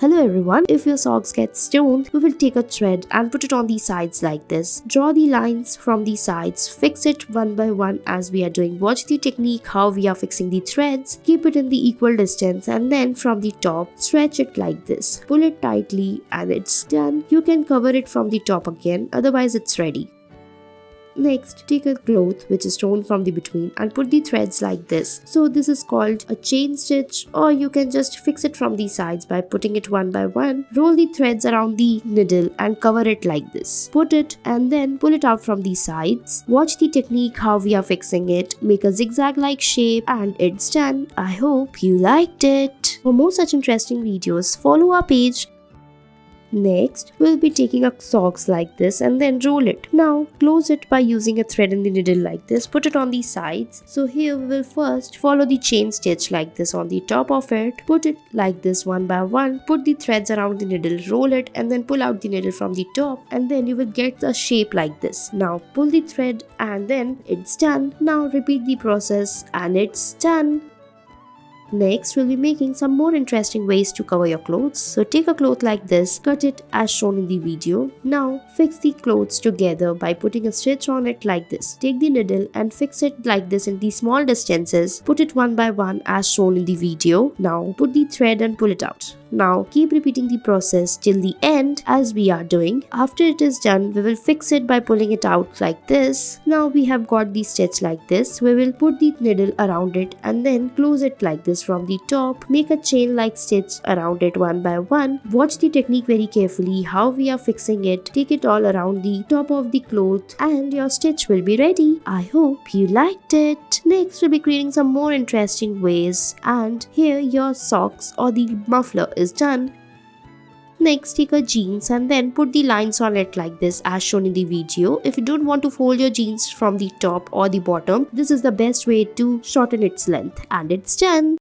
Hello everyone, if your socks get stoned, we will take a thread and put it on the sides like this. Draw the lines from the sides, fix it one by one as we are doing. Watch the technique how we are fixing the threads. Keep it in the equal distance and then from the top, stretch it like this. Pull it tightly and it's done. You can cover it from the top again, otherwise it's ready. Next, take a cloth which is torn from the between and put the threads like this. So this is called a chain stitch, or you can just fix it from the sides by putting it one by one. Roll the threads around the needle and cover it like this. Put it and then pull it out from the sides. Watch the technique how we are fixing it. Make a zigzag like shape and it's done. I hope you liked it. For more such interesting videos, follow our page. Next, we'll be taking a socks like this and then roll it. Now, close it by using a thread in the needle like this. Put it on the sides. So here we will first follow the chain stitch like this on the top of it. Put it like this one by one. Put the threads around the needle, roll it and then pull out the needle from the top and then you will get a shape like this. Now, pull the thread and then it's done. Now, repeat the process and it's done. Next, we'll be making some more interesting ways to cover your clothes. So take a cloth like this, cut it as shown in the video. Now, fix the clothes together by putting a stitch on it like this. Take the needle and fix it like this in the small distances. Put it one by one as shown in the video. Now, put the thread and pull it out. Now, keep repeating the process till the end as we are doing. After it is done, we will fix it by pulling it out like this. Now, we have got the stitch like this. We will put the needle around it and then close it like this from the top. Make a chain like stitch around it one by one. Watch the technique very carefully how we are fixing it. Take it all around the top of the cloth and your stitch will be ready. I hope you liked it. Next, we'll be creating some more interesting ways, and here your socks or the muffler is done. Next, take a jeans and then put the lines on it like this as shown in the video. If you don't want to fold your jeans from the top or the bottom, this is the best way to shorten its length, and it's done.